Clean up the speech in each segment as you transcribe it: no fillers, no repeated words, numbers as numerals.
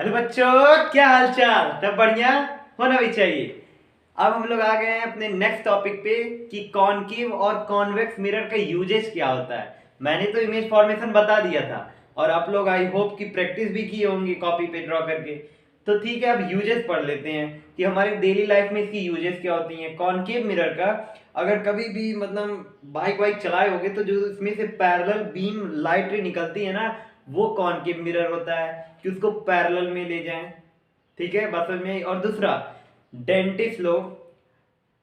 Hello बच्चों, क्या हाल चाल? सब बढ़िया होना भी चाहिए। अब हम लोग आ गए हैं अपने नेक्स्ट टॉपिक पे कि कॉनकेव और कॉन्वेक्स मिरर का यूजेस क्या होता है। मैंने तो इमेज फॉर्मेशन बता दिया था और आप लोग आई होप कि प्रैक्टिस भी की होंगी कॉपी पे ड्रॉ करके। तो ठीक है, अब यूजेस पढ़ लेते हैं कि हमारी डेली लाइफ में इसकी यूजेस क्या होती हैं। कॉनकेव मिरर का अगर कभी भी मतलब बाइक वाइक चलाए होगे तो जो इसमें से पैरेलल बीम लाइट रे निकलती है ना, वो कॉनकेव मिरर होता है कि उसको पैरेलल में ले जाएं। ठीक है, बस समझ में आई। और दूसरा, डेंटिस्ट लोग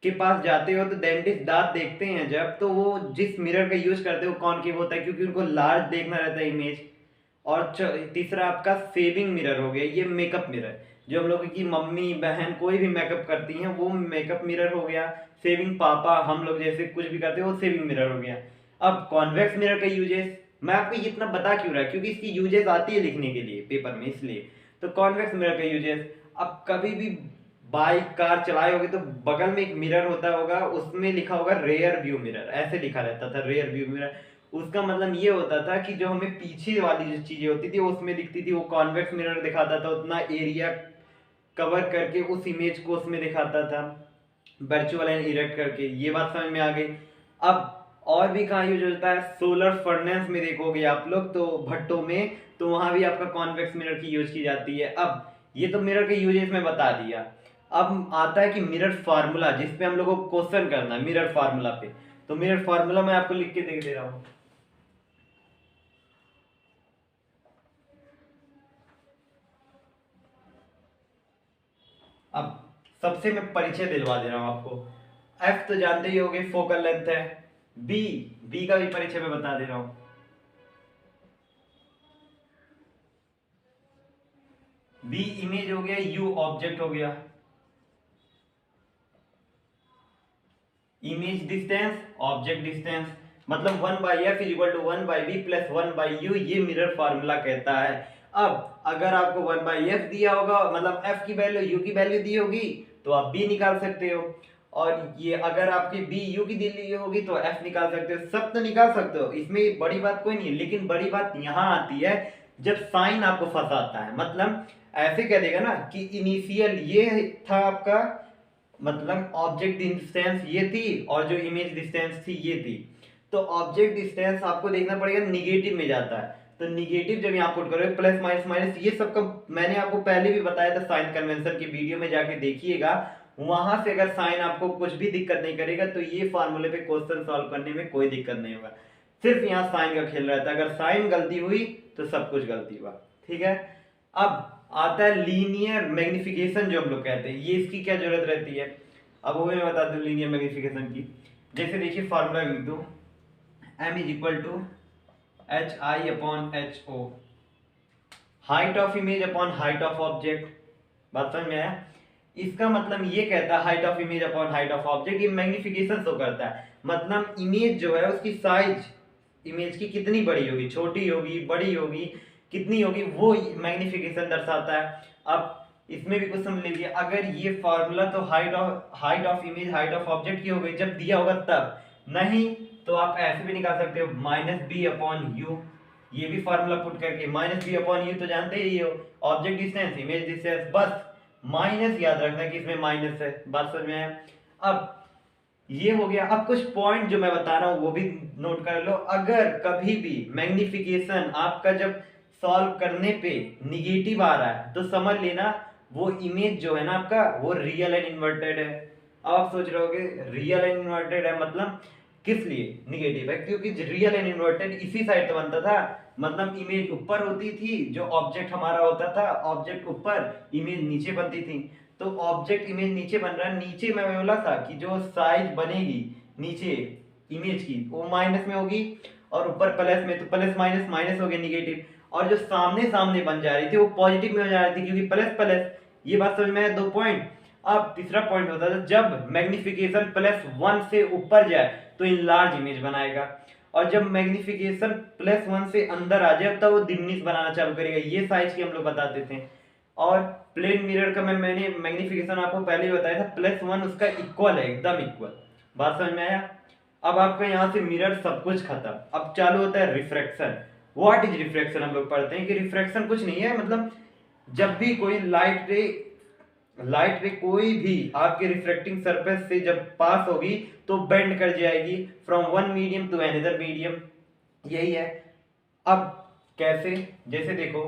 के पास जाते हो तो डेंटिस्ट दांत देखते हैं जब, तो वो जिस मिरर का यूज करते हैं वो कॉनकेव होता है क्योंकि उनको लार्ज देखना रहता है इमेज। और तीसरा आपका सेविंग मिरर हो गया, ये मेकअप मिरर जो हम लोग की मम्मी बहन कोई भी मेकअप करती हैं वो मेकअप मिरर हो गया। सेविंग पापा हम लोग जैसे कुछ भी करते हैं वो सेविंग मिरर हो गया। अब कॉन्वेक्स मिरर का यूजेस मैं आपको ये इतना बता क्यों रहा क्योंकि इसकी यूजेस आती है लिखने के लिए पेपर में, इसलिए। तो कॉन्वेक्स मिरर का यूजेस, अब कभी भी बाइक कार चलाए होगे तो बगल में एक मिरर होता होगा, उसमें लिखा होगा रेयर व्यू मिरर, ऐसे लिखा रहता था रेयर व्यू मिरर। उसका मतलब ये होता था कि जो हमें पीछे वाली जो चीजें होती थी उसमें दिखती थी, वो कॉन्वेक्स मिरर दिखाता था, उतना एरिया कवर करके उस इमेज को उसमें दिखाता था वर्चुअल एंड इरेक्ट करके। ये बात समझ में आ गई। अब और भी कहाँ यूज होता है, सोलर फर्नेस में देखोगे आप लोग तो भट्टों में, तो वहां भी आपका कॉन्वेक्स मिरर की यूज की जाती है। अब ये तो मिरर के यूजेस में बता दिया। अब आता है कि मिरर फार्मूला, जिसपे हम लोग को क्वेश्चन करना है मिरर फार्मूला पे। तो मिरर फार्मूला मैं आपको लिख के दे रहा हूं। अब सबसे मैं परिचय दिलवा दे रहा हूं आपको। एफ तो जानते ही होगे, फोकल लेंथ है। बी, बी का भी परिचय मैं बता दे रहा हूं। बी इमेज हो गया, यू ऑब्जेक्ट हो गया। इमेज डिस्टेंस, ऑब्जेक्ट डिस्टेंस, मतलब 1/f is equal to 1/b plus 1/u, ये मिरर फार्मूला कहता है। अब अगर आपको 1/f दिया होगा, मतलब f की वैल्यू u की वैल्यू दी होगी, तो आप b निकाल सकते हो। और ये अगर आपकी b u की दी होगी तो f निकाल सकते हो। सब तो निकाल सकते हो, इसमें बड़ी बात कोई नहीं है, लेकिन बड़ी बात यहां आती है जब साइन आपको फंसाता है। मतलब ऐसे कह देगा ना कि इनिशियल ये था आपका, मतलब ऑब्जेक्ट डिस्टेंस ये थी और जो इमेज डिस्टेंस थी ये थी। तो ऑब्जेक्ट डिस्टेंस आपको देखना पड़ेगा निगेटिव में जाता है, तो निगेटिव जब यहाँ पुट करोगे प्लस माइनस माइनस ये सब का मैंने आपको पहले भी बताया था साइन कन्वेंशन की वीडियो में, जाके देखिएगा। वहां से अगर साइन आपको कुछ भी दिक्कत नहीं करेगा तो ये फार्मूले पे क्वेश्चन सॉल्व करने में कोई दिक्कत नहीं होगा। सिर्फ यहाँ साइन का खेल रहता है, अगर साइन गलती हुई तो सब कुछ गलती हुआ। ठीक है। अब आता है लीनियर मैग्निफिकेशन जो हम लोग कहते हैं, ये इसकी क्या जरूरत रहती है। अब वो मैं बता दूं लीनियर मैग्निफिकेशन की। जैसे देखिए फार्मूला लिख दो, m is equal to H I upon H O, height of image upon height of object. बात समझ में आया? इसका मतलब ये कहता है height of image upon height of object, ये मैग्निफिकेशन शो करता है। मतलब इमेज जो है उसकी साइज इमेज की कितनी बड़ी होगी, छोटी होगी बड़ी होगी कितनी होगी, वो मैग्निफिकेशन दर्शाता है। अब इसमें भी कुछ समझ लीजिए, अगर ये फार्मूला तो height of image height of object की हो गई जब दिया होगा तब, नहीं तो आप ऐसे भी निकाल सकते हो माइनस बी अपॉन यू। ये भी फार्मूला पुट करके माइनस बी अपॉन यू तो जानते ही हो, ऑब्जेक्ट डिस्टेंस इमेज डिस्टेंस, बस माइनस याद रखना कि इसमें माइनस है। बात समझ में आया? अब ये हो गया। अब कुछ पॉइंट जो मैं बता रहा हूं वो भी नोट कर लो। अगर कभी भी मैग्निफिकेशन आपका जब सॉल्व करने पे निगेटिव आ रहा है तो समझ लेना वो इमेज जो है ना आपका वो रियल एंड इन्वर्टेड है। अब आप सोच रहे होगे रियल एंड इन्वर्टेड है मतलब किस लिए निगेटिव है, क्योंकि रियल एंड इन्वर्टेड इसी साइड तो बनता था। मतलब इमेज ऊपर होती थी, जो ऑब्जेक्ट हमारा होता था ऑब्जेक्ट ऊपर, इमेज नीचे बनती थी। तो ऑब्जेक्ट इमेज नीचे बन रहा है, नीचे मैं बोला था कि जो साइज बनेगी नीचे इमेज की वो माइनस में होगी और ऊपर प्लस में, तो प्लस माइनस माइनस हो गया निगेटिव। और जो सामने सामने बन जा रही थी वो पॉजिटिव में हो जा रही थी क्योंकि प्लस प्लस। ये बात समझ में आया? दो पॉइंट। अब तीसरा पॉइंट होता था जब मैग्निफिकेशन +1 से ऊपर जाए तो इनलार्ज इमेज बनाएगा, और जब मैग्निफिकेशन +1 से अंदर आ जाए तब वो डिमनिश बनाना चालू करेगा। ये साइज की हम लोग बताते थे। और प्लेन मिरर का मैंने मैग्निफिकेशन आपको पहले ही बताया था, +1 उसका इक्वल है, एकदम इक्वल। बात समझ में आया? अब आपका यहाँ से मिरर सब कुछ खत्म। अब चालू होता है रिफ्रैक्शन। What is refraction? हम लोग पढ़ते हैं कि रिफ्रैक्शन कुछ नहीं है, मतलब जब भी कोई लाइट रे कोई भी आपके रिफ्लेक्टिंग सरफेस से जब पास होगी तो बेंड कर जाएगी from one medium to another medium. यही है। अब कैसे, जैसे देखो,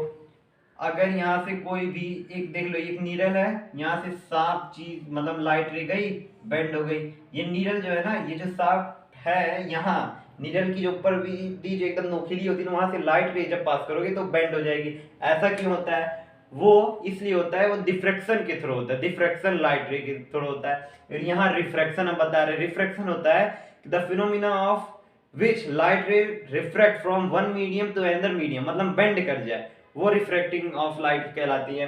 अगर यहाँ से कोई भी एक देख लो, एक नीडल है, यहाँ से शार्प चीज मतलब लाइट रे गई, बेंड हो गई। ये नीडल जो है ना, ये जो शार्प है यहाँ, नीडल की जो ऊपर भी जो एकदम नोकीली होती है, वहां से लाइट रे जब पास करोगे तो बेंड हो जाएगी। ऐसा क्यों होता है? वो इसलिए होता है, वो डिफ्रैक्शन के थ्रू होता है, डिफ्रैक्शन लाइट रे के थ्रू होता है। और यहाँ रिफ्रैक्शन हम बता रहे, रिफ्रैक्शन होता है the phenomena of which light ray refract from one medium to another medium, मतलब बेंड कर जाए, वो रिफ्रैक्टिंग ऑफ लाइट कहलाती है।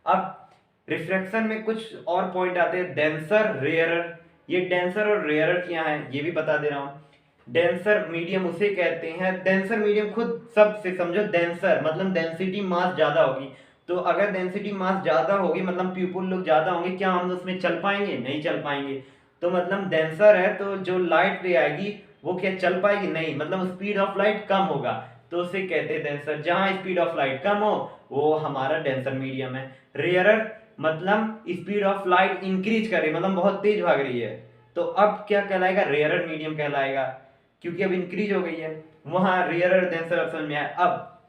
अब रिफ्रैक्शन में कुछ और पॉइंट आते हैं, डेंसर रेयरर। ये डेंसर और रेयरर क्या है ये भी बता दे रहा हूँ। डेंसर मीडियम उसे कहते हैं, डेंसर मीडियम खुद सब से समझो, डेंसर मतलब डेंसिटी मास ज्यादा होगी। तो अगर डेंसिटी मास ज्यादा होगी मतलब पीपल लोग ज्यादा होंगे, क्या हम उसमें चल पाएंगे? नहीं चल पाएंगे। तो मतलब डेंसर है तो जो लाइट रे आएगी वो क्या चल पाएगी? नहीं, मतलब स्पीड ऑफ लाइट कम होगा, तो उसे कहते हैं डेंसर। जहां स्पीड ऑफ लाइट कम हो वो हमारा डेंसर मीडियम है। रेयरर मतलब स्पीड ऑफ लाइट इंक्रीज करे, मतलब बहुत तेज भाग रही है, तो अब क्या कहलाएगा? रेयरर मीडियम कहलाएगा, क्योंकि अब इंक्रीज हो गई है। वहां रेयरर डेंसर ऑप्शन में आया। अब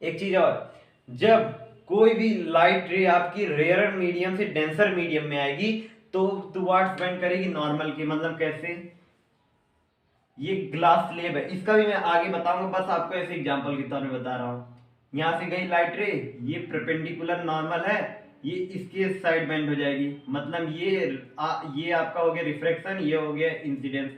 एक चीज और, जब कोई भी लाइट रे आपकी रेयरर मीडियम से डेंसर मीडियम में आएगी तो टुवर्ड्स बेंड करेगी नॉर्मल के, मतलब कैसे? ये ग्लास स्लेब है, इसका भी मैं आगे बताऊंगा, बस आपको ऐसे एग्जांपल के तौर पे बता रहा हूँ। यहाँ से गई लाइट रे, ये परपेंडिकुलर नॉर्मल है, ये इसके साइड बेंड हो जाएगी, मतलब ये आपका हो गया रिफ्रैक्शन, ये हो गया इंसिडेंस।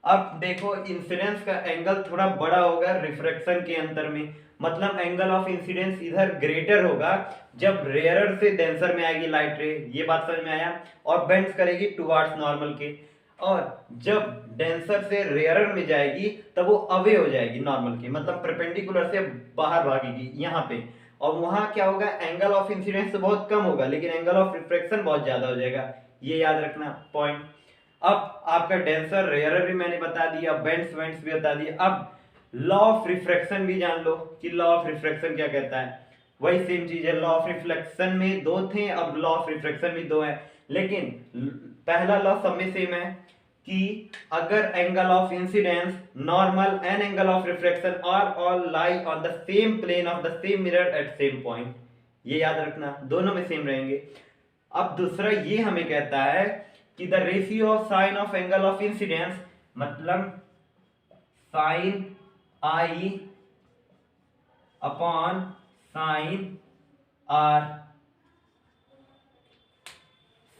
अब देखो इंसिडेंस का एंगल थोड़ा बड़ा होगा रिफ्रैक्शन के अंतर में, मतलब एंगल ऑफ इंसिडेंस इधर ग्रेटर होगा जब रेयरर से डेंसर में आएगी लाइट रे, ये बात समझ में आया, और बेंड्स करेगी टुवर्ड्स नॉर्मल के। और जब डेंसर से रेयरर में जाएगी तब वो अवे हो जाएगी नॉर्मल के, मतलब परपेंडिकुलर से बाहर भागेगी यहाँ पे। और वहां क्या होगा? एंगल ऑफ इंसिडेंस तो बहुत कम होगा लेकिन एंगल ऑफ रिफ्रैक्शन बहुत ज्यादा हो जाएगा। ये याद रखना पॉइंट। अब आपका डेंसर रेयरर भी मैंने बता दिया, बेंड्स वेंड्स भी बता दिया। अब लॉ ऑफ रिफ्रैक्शन भी जान लो कि लॉ ऑफ रिफ्रैक्शन क्या कहता है। वही सेम चीज है, लॉ ऑफ रिफ्लेक्शन में दो थे, अब लॉ ऑफ रिफ्रैक्शन भी दो है, लेकिन पहला लॉ सब में सेम है कि अगर angle of incidence normal and angle of refraction are all lie on the same plane of the same mirror at same point, ये याद रखना, दोनों में सेम रहेंगे। अब दूसरा ये हमें कहता है कि the ratio of sine of angle of incidence, मतलब साइन आई अपॉन साइन आर,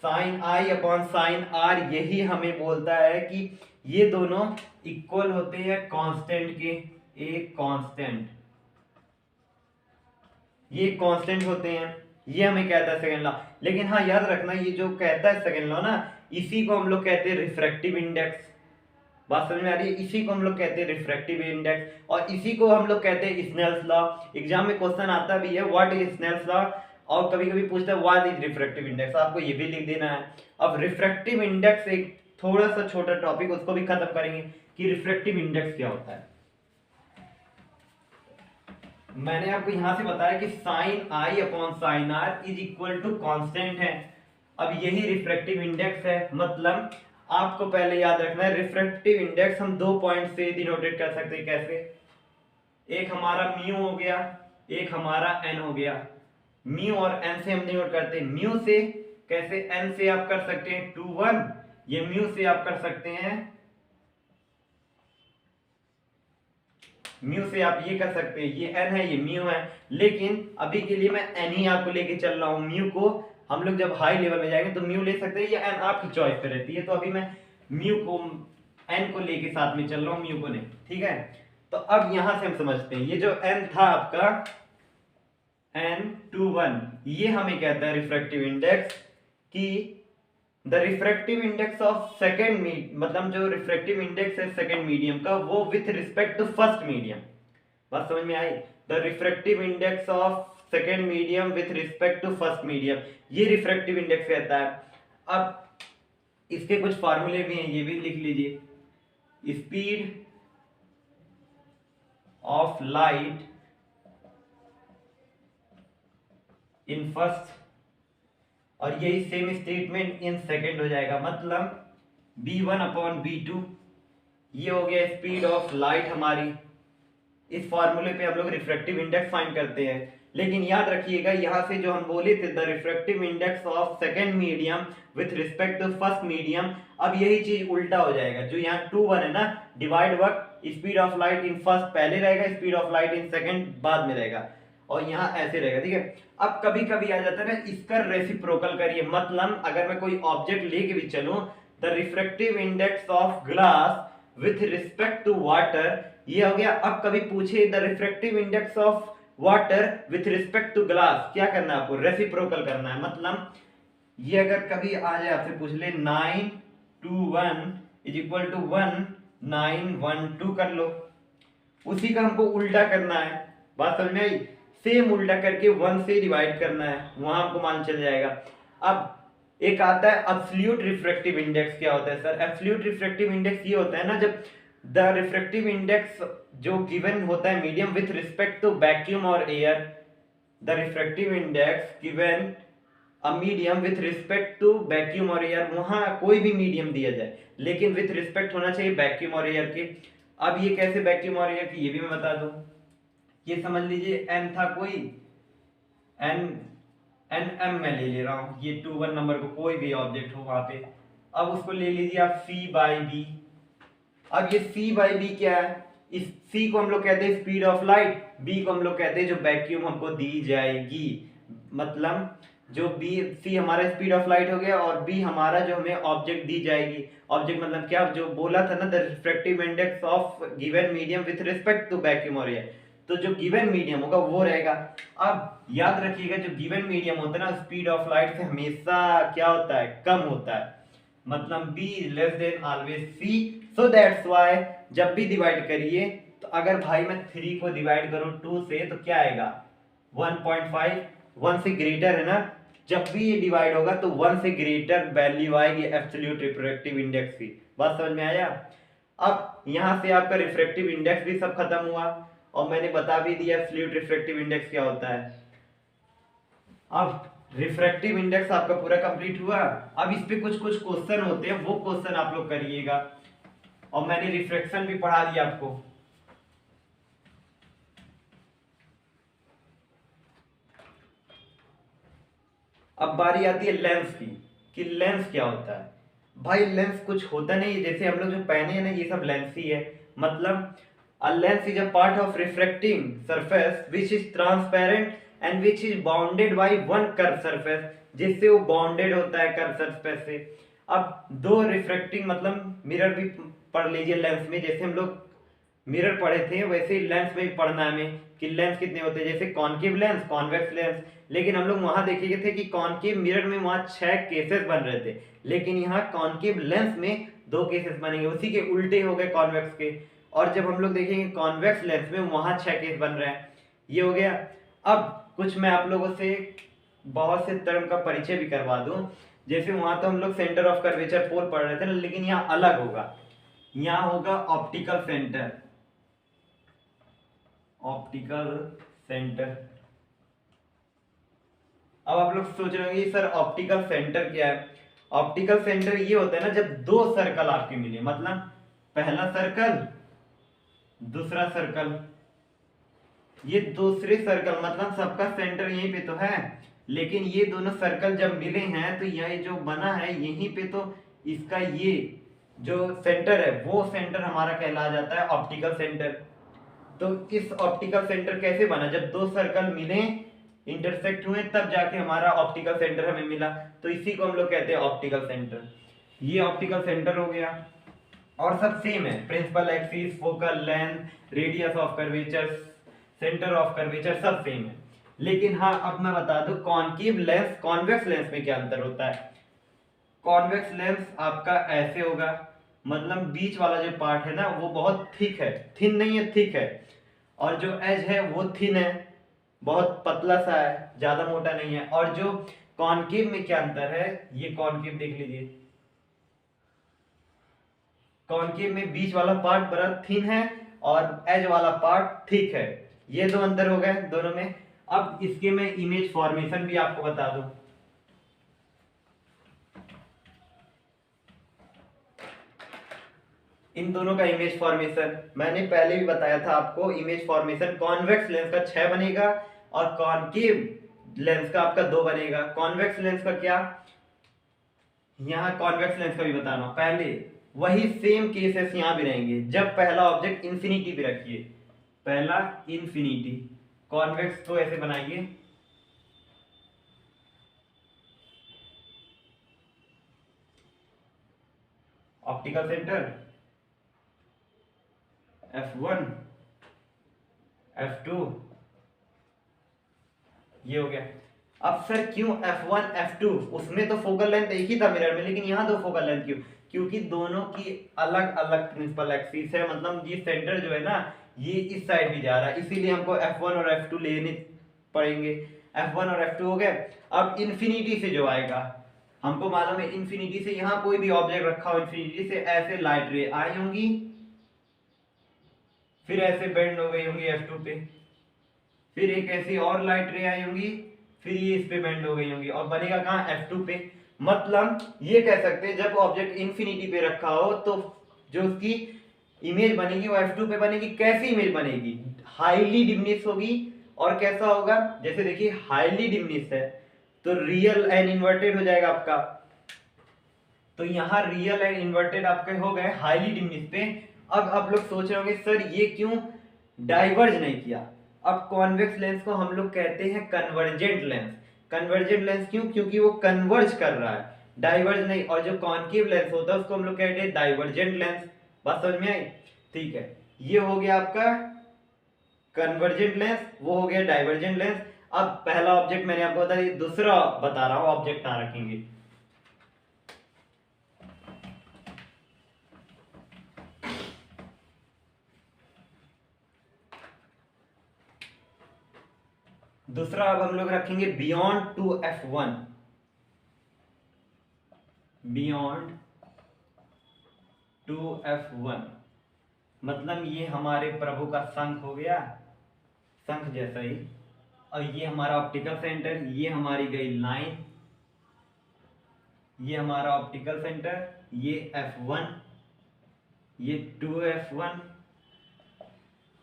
साइन आई अपॉन साइन आर, यही हमें बोलता है कि ये दोनों इक्वल होते हैं कांस्टेंट के, एक कांस्टेंट, ये कांस्टेंट होते हैं, ये हमें कहता है सेकंड लॉ। लेकिन हाँ याद रखना, ये जो कहता है सेकंड लॉ ना, इसी को हम लोग कहते हैं रिफ्रैक्टिव इंडेक्स। बात समझ में आ रही है? इसी को हम लोग कहते हैं रिफ्रैक्टिव इंडेक्स, और इसी को हम लोग कहते हैं स्नेल्स लॉ। एग्जाम में क्वेश्चन आता भी है व्हाट इज स्नेल्स लॉ, और कभी कभी पूछता है व्हाट इज रिफ्रैक्टिव इंडेक्स, आपको ये भी लिख देना है। अब रिफ्रैक्टिव इंडेक्स एक थोड़ा सा छोटा टॉपिक, उसको भी खत्म करेंगे कि रिफ्रैक्टिव इंडेक्स क्या होता है। मैंने आपको यहां से बताया कि sine I upon sine R is equal to constant है। अब यही रिफ्रैक्टिव इंडेक्स है, मतलब आपको पहले याद रखना है रिफ्रैक्टिव इंडेक्स हम दो पॉइंट से डिनोटेट कर सकते हैं। कैसे? एक हमारा म्यू हो गया, एक हमारा एन हो गया। म्यू और एन से हम डिनोट करते हैं, म्यू से कैसे? एन से आप कर सकते हैं 2 1, ये म्यू से आप कर सकते हैं, म्यू से आप ये कर सकते हैं, ये एन है ये म्यू है, लेकिन अभी के लिए मैं एन ही आपको लेके चल रहा हूं। म्यू को हम लोग जब हाई लेवल में जाएंगे तो म्यू ले सकते हैं, या एन आपकी चॉइस पे रहती है। तो अभी मैं म्यू को, एन को लेके साथ में चल रहा हूं, म्यू को नहीं, ठीक है। तो अब यहां से हम समझते हैं, ये जो एन था आपका n21, ये हमें कहता है रिफ्रैक्टिव इंडेक्स, कि the refractive index of second मतलब जो रिफ्रैक्टिव इंडेक्स है सेकेंड मीडियम का, वो with respect to first medium. बात समझ में आई? The refractive index of second medium with respect to first medium, ये रिफ्रैक्टिव इंडेक्स कहता है। अब इसके कुछ फार्मूले भी हैं, ये भी लिख लीजिए। Speed of light in first, और यही सेम स्टेटमेंट इन सेकंड हो जाएगा। मतलब v1/v2 ये हो गया स्पीड ऑफ लाइट हमारी। इस फॉर्मूले पे हम लोग रिफ्रैक्टिव इंडेक्स फाइंड करते हैं। लेकिन याद रखिएगा यहाँ से जो हम बोले थे the refractive index of second medium with respect to first medium, अब यही चीज उल्टा हो जाएगा। जो यहाँ 2 1 है ना, divide work speed of light in first पहले रहेगा, speed of light in second बाद में रहेगा, और यहाँ ऐसे रहेगा। ठीक है, अब कभी कभी आ जाता है ना, इसका रेसिप्रोकल करिए। मतलब अगर मैं कोई ऑब्जेक्ट लेके भी चलूं, the refractive index of glass with respect to water, ये हो गया। अब कभी पूछे the refractive index of water with respect to glass, क्या करना है आपको? रेसिप्रोकल करना है। मतलब ये अगर कभी आ जाए आपसे पूछ ले 9 2 1 इज इक्वल टू 1 9 1 2 कर लो, उसी का हमको उल्टा करना है। बात समझ में आई? सेम उल्टा करके 1 से डिवाइड करना है, वहां हमको मान चल जाएगा। अब एक आता है एब्सोल्यूट रिफ्रैक्टिव इंडेक्स। क्या होता है सर? एब्सोल्यूट रिफ्रैक्टिव इंडेक्स ये होता है ना, जब द रिफ्रैक्टिव इंडेक्स जो गिवन होता है medium with respect to vacuum और air, the refractive index given a medium with respect to vacuum और एयर, वहां कोई भी मीडियम दिया जाए लेकिन विथ रिस्पेक्ट होना चाहिए वैक्यूम और एयर के। अब ये कैसे वैक्यूम और एयर की, ये भी मैं बता दूं। ये समझ लीजिए n था कोई, n एन एम मैं ले रहा हूं, ये 2 1 नंबर को कोई भी ऑब्जेक्ट हो वहां पे। अब उसको ले लीजिए आप c/b। अब ये c/b क्या है? इस c को हम लोग कहते हैं स्पीड ऑफ लाइट, b को हम लोग कहते हैं जो वैक्यूम हमको दी जाएगी। मतलब जो b c हमारा स्पीड ऑफ लाइट हो गया, और b हमारा जो हमें ऑब्जेक्ट दी जाएगी। ऑब्जेक्ट मतलब क्या? जो बोला था ना, the refractive index of given medium with respect to vacuum और एयर, तो जो गिवन मीडियम होगा वो रहेगा। अब याद रखिएगा जो गिवन मीडियम होता है ना, स्पीड ऑफ लाइट से हमेशा क्या होता है? कम होता है। मतलब b less than always c, so that's why जब भी डिवाइड करिए तो अगर भाई मैं 3 को डिवाइड करूं 2 से तो क्या आएगा? 1.5, 1 से ग्रेटर है ना, जब भी ये डिवाइड होगा तो 1 से ग्रेटर वैल्यू आएगी एब्सोल्यूट रिफ्रैक्टिव इंडेक्स की। बात समझ में आया? अब यहां से आपका रिफ्रैक्टिव इंडेक्स भी सब खत्म हुआ, और मैंने बता भी दिया एब्सोल्यूट रिफ्रैक्टिव इंडेक्स क्या होता है। अब रिफ्रैक्टिव इंडेक्स आपका पूरा कंप्लीट हुआ। अब इस पे कुछ कुछ क्वेश्चन होते हैं, वो क्वेश्चन आप लोग करिएगा, और मैंने रिफ्रैक्शन भी पढ़ा दिया आपको। अब बारी आती है लेंस की, कि लेंस क्या होता है। भाई लेंस कुछ होता नहीं है, जैसे हम लोग जो पहने हैं ना ये सब लेंस ही है। मतलब a lens is a part of refracting surface which is transparent and which is bounded by one curved surface, जिससे वो बाउंडेड होता है कर्व सरफेस से। अब दो रिफ्रैक्टिंग मतलब मिरर भी पढ़ लीजिए लेंस में, जैसे हम लोग मिरर पढ़े थे वैसे ही लेंस में भी पढ़ना है हमें कि लेंस कितने होते हैं, जैसे कॉनकेव लेंस, कॉन्वेक्स लेंस। लेकिन हम लोग वहां देखे थे कि कॉनकेव मिरर में वहां 6 केसेस बन रहे थे, लेकिन यहाँ कॉनकेव लेंस में 2 केसेस बनेंगे, उसी के उल्टे हो गए कॉन्वेक्स के। और जब हम लोग देखेंगे कॉन्वेक्स लेंस में वहां 6 केस बन रहे हैं। ये हो गया। अब कुछ मैं आप लोगों से बहुत से टर्म का परिचय भी करवा दूं, जैसे वहां तो हम लोग सेंटर ऑफ कर्वेचर पोल पढ़ रहे थे ना, लेकिन यहाँ अलग होगा। यहाँ होगा ऑप्टिकल सेंटर, ऑप्टिकल सेंटर। अब आप लोग सोच रहे होंगे सर ऑप्टिकल सेंटर क्या है? ऑप्टिकल सेंटर ये होता है ना जब 2 सर्कल आपके मिले, मतलब पहला सर्कल दूसरा सर्कल, ये दूसरे सर्कल मतलब सबका सेंटर यहीं पे तो है, लेकिन ये दोनों सर्कल जब मिले हैं तो यह जो बना है यहीं पे, तो इसका ये जो सेंटर है वो सेंटर हमारा कहला जाता है ऑप्टिकल सेंटर। तो इस ऑप्टिकल सेंटर कैसे बना? जब 2 सर्कल मिले, इंटरसेक्ट हुए, तब जाके हमारा ऑप्टिकल सेंटर हमें मिला, तो इसी को हम लोग कहते हैं ऑप्टिकल सेंटर। ये ऑप्टिकल सेंटर हो गया। और सब सेम है, principal axis, focal length, radius of curvature, centre of curvature सब सेम है। लेकिन हाँ अब मैं बता दूं कॉनकेव लेंस कॉन्वेक्स लेंस में क्या अंतर होता है। कॉन्वेक्स लेंस आपका ऐसे होगा, मतलब बीच वाला जो पार्ट है ना वो बहुत थिक है, थिन नहीं है, थिक है, और जो एज है वो थिन है, बहुत पतला सा है, ज्यादा मोटा नहीं है। और जो कॉनकेव में क्या अंतर है, ये कॉनकेव देख लीजिए, कॉनकेव में बीच वाला पार्ट बड़ा थिन है और एज वाला पार्ट थिक है, ये दो अंतर हो गए दोनों में। अब इसके मैं इमेज फॉर्मेशन भी आपको बता दूं। इन दोनों का इमेज फॉर्मेशन मैंने पहले भी बताया था आपको। इमेज फॉर्मेशन कॉन्वेक्स लेंस का 6 बनेगा और कॉनकेव लेंस का आपका 2 बनेगा। कॉन्वेक्स लेंस का क्या, यहाँ कॉन्वेक्स लेंस का भी बता रहा हूं। पहले वही सेम केसेस यहां भी रहेंगे। जब पहला ऑब्जेक्ट इंफिनिटी पे रखिए, पहला इंफिनिटी, कॉन्वेक्स को ऐसे बनाइए, ऑप्टिकल सेंटर F1 F2, ये हो गया। अब सर क्यों F1 F2, उसमें तो फोकल लेंथ एक ही था मिरर में, लेकिन यहाँ दो फोकल लेंथ क्यों? क्योंकि दोनों की अलग अलग प्रिंसिपल एक्सिस है, मतलब ये सेंटर जो है ना ये इस साइड भी जा रहा है, इसीलिए हमको F1 और F2 लेने पड़ेंगे। F1 और F2 हो गए। अब इन्फिनिटी से जो आएगा, हमको मालूम है इन्फिनिटी से यहाँ कोई भी ऑब्जेक्ट रखा हो, इन्फिनिटी से ऐसे लाइट रे आई होंगी, फिर ऐसे बेंड हो गई होंगी F2 पे, फिर एक ऐसी और लाइट रे आई होंगी, फिर ये इस पे बेंड हो गई होंगी और बनेगा कहाँ, F2 पे। मतलब ये कह सकते हैं जब ऑब्जेक्ट इंफिनिटी पे रखा हो तो जो उसकी इमेज बनेगी वो F2 पे बनेगी। कैसी इमेज बनेगी, हाईली डिमिनिश होगी। और कैसा होगा, जैसे देखिए हाईली डिमिनिश है तो रियल एंड इन्वर्टेड हो जाएगा आपका। तो यहाँ रियल एंड इन्वर्टेड आपके हो गए हाईली डिमिनिश पे। अब आप लोग सोच रहे होंगे सर ये क्यों डाइवर्ज नहीं किया। अब कॉन्वेक्स लेंस को हम लोग कहते हैं कन्वर्जेंट लेंस। कन्वर्जेंट लेंस क्यों, क्योंकि वो कन्वर्ज कर रहा है, डाइवर्ज नहीं। और जो कॉन्केव लेंस होता है उसको हम लोग कहते हैं डाइवर्जेंट लेंस। बात समझ में आई? ठीक है, ये हो गया आपका कन्वर्जेंट लेंस, वो हो गया डाइवर्जेंट लेंस। अब पहला ऑब्जेक्ट मैंने आपको बता दिया, दूसरा बता रहा हूं ऑब्जेक्ट कहां रखेंगे। दूसरा अब हम लोग रखेंगे बियॉन्ड 2f1, बियॉन्ड 2f1। मतलब ये हमारे प्रभु का शंख हो गया, शंख जैसा ही। और ये हमारा ऑप्टिकल सेंटर, ये हमारी गई लाइन, ये हमारा ऑप्टिकल सेंटर, ये F1, ये 2f1,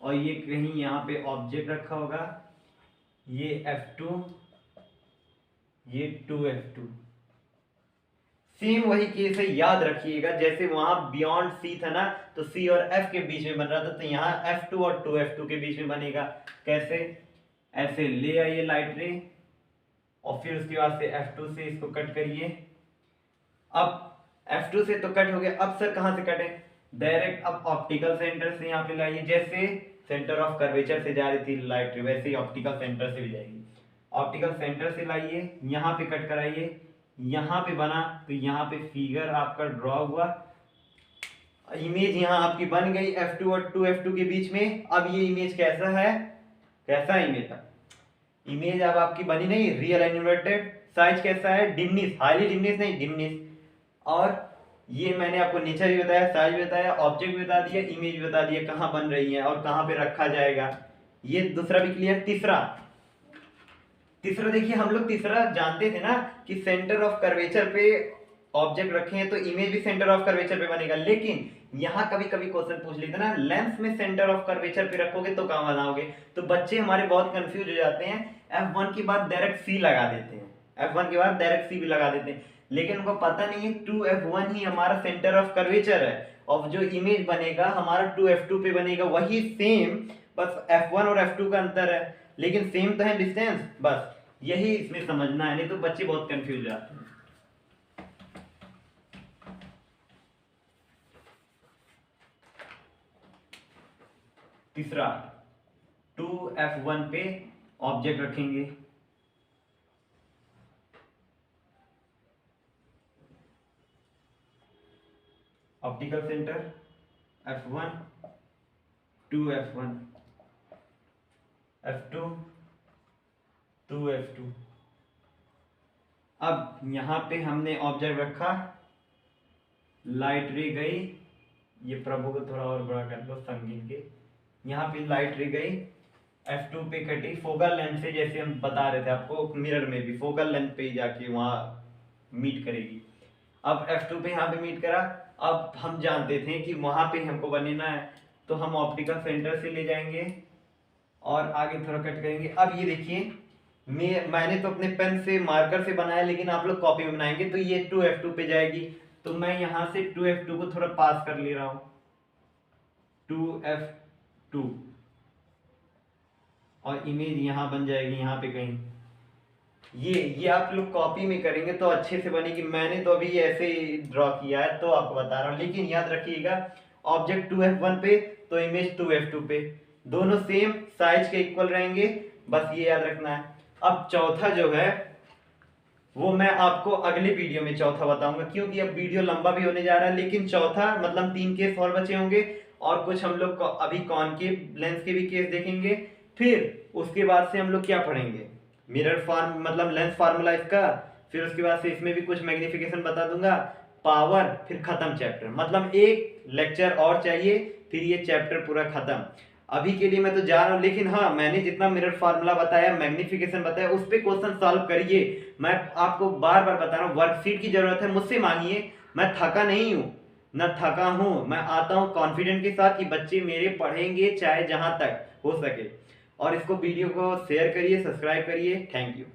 और ये कहीं यहाँ पे ऑब्जेक्ट रखा होगा, ये F2, ये 2f2। सेम वही केस है, याद रखिएगा। जैसे वहां बियॉन्ड C था ना, तो C और F के बीच में बन रहा था, तो यहाँ F2 और 2f2 के बीच में बनेगा। कैसे, ऐसे ले आइए लाइट रे और फिर उसके बाद से F2 से इसको कट करिए। अब F2 से तो कट हो गया, अब सर कहां से कटे, डायरेक्ट अब ऑप्टिकल सेंटर से यहाँ पे लाइए। जैसे सेंटर ऑफ कर्वेचर से जा रही थी लाइट रे, वैसे ही ऑप्टिकल सेंटर से भी जाएगी। ऑप्टिकल सेंटर से लाइए, यहाँ पे कट कराइए, यहाँ पे बना, तो यहाँ पे फिगर आपका ड्रॉ हुआ, इमेज यहाँ आपकी बन गई F2 और 2f2 के बीच में। अब ये इमेज कैसा है, कैसा इमेज था, इमेज अब आपकी बनी नहीं, रियल एंड इन्वर्टेड। साइज कैसा है, डिमनिश, हाईली डिमनिश नहीं, डिमनिश। और ये मैंने आपको नेचर भी बताया, साइज भी बताया, ऑब्जेक्ट भी बता दिया, इमेज भी बता दिया कहाँ बन रही है और कहाँ पे रखा जाएगा। ये दूसरा भी क्लियर। तीसरा, तीसरा देखिए हम लोग तीसरा जानते थे ना कि सेंटर ऑफ कर्वेचर पे ऑब्जेक्ट रखे हैं तो इमेज भी सेंटर ऑफ कर्वेचर पे बनेगा। लेकिन यहाँ कभी कभी क्वेश्चन पूछ लेते ना, लेंस में सेंटर ऑफ कर्वेचर पे रखोगे तो कहाँ बनाओगे, तो बच्चे हमारे बहुत कंफ्यूज हो जाते हैं। F1 के बाद डायरेक्ट C लगा देते हैं, F1 के बाद डायरेक्ट C भी लगा देते हैं, लेकिन उनको पता नहीं है 2f1 ही हमारा सेंटर ऑफ कर्वेचर है और जो इमेज बनेगा हमारा 2f2 पे बनेगा वही सेम, बस F1 और F2 का अंतर है, लेकिन सेम तो है डिस्टेंस। बस यही इसमें समझना है, नहीं तो बच्चे बहुत कंफ्यूज जाते हैं। तीसरा, 2f1 पे ऑब्जेक्ट रखेंगे, optical centre F1, 2f1, F2, 2f2। अब यहाँ पे हमने ऑब्जेक्ट रखा, लाइट रे गई, ये प्रभु को थोड़ा और बड़ा कर दो संगीन के, यहाँ पे लाइट रे गई F2 पे कटी फोकल लेंथ से, जैसे हम बता रहे थे आपको मिरर में भी फोकल लेंथ पे ही जाके वहां मीट करेगी। अब F2 पे यहाँ पे मीट करा। अब हम जानते थे कि वहां पे हमको बनना है, तो हम ऑप्टिकल सेंटर से ले जाएंगे और आगे थोड़ा कट करेंगे। अब ये देखिए मैंने तो अपने पेन से मार्कर से बनाया, लेकिन आप लोग कॉपी में बनाएंगे तो ये 2F2 पे जाएगी। तो मैं यहाँ से 2F2 को थोड़ा पास कर ले रहा हूँ, 2F2, और इमेज यहाँ बन जाएगी यहाँ पे कहीं। ये आप लोग कॉपी में करेंगे तो अच्छे से बनेगी। मैंने तो अभी ऐसे ड्रॉ किया है तो आपको बता रहा हूँ, लेकिन याद रखिएगा ऑब्जेक्ट 2F1 पे तो इमेज 2F2 पे, दोनों सेम साइज के इक्वल रहेंगे, बस ये याद रखना है। अब चौथा जो है वो मैं आपको अगले वीडियो में चौथा बताऊंगा, क्योंकि अब वीडियो लंबा भी होने जा रहा है। लेकिन चौथा मतलब 3 केस और बचे होंगे, और कुछ हम लोग अभी कॉनकेव लेंस के भी केस देखेंगे। फिर उसके बाद से हम लोग क्या पढ़ेंगे, मिरर फॉर्म मतलब लेंस फार्मूला इसका, फिर उसके बाद से इसमें भी कुछ मैग्निफिकेशन बता दूंगा, पावर, फिर खत्म चैप्टर। मतलब एक लेक्चर और चाहिए, फिर ये चैप्टर पूरा खत्म। अभी के लिए मैं तो जा रहा हूँ, लेकिन हाँ मैंने जितना मिरर फार्मूला बताया, मैग्निफिकेशन बताया, उस पे क्वेश्चन सॉल्व करिए। मैं आपको बार बार बता रहा हूँ, वर्कशीट की जरूरत है, मुझसे मांगिए। मैं थका नहीं हूँ, न थका हूँ, मैं आता हूँ कॉन्फिडेंट के साथ कि बच्चे मेरे पढ़ेंगे चाहे जहां तक हो सके। और इसको वीडियो को शेयर करिए, सब्सक्राइब करिए। Thank you.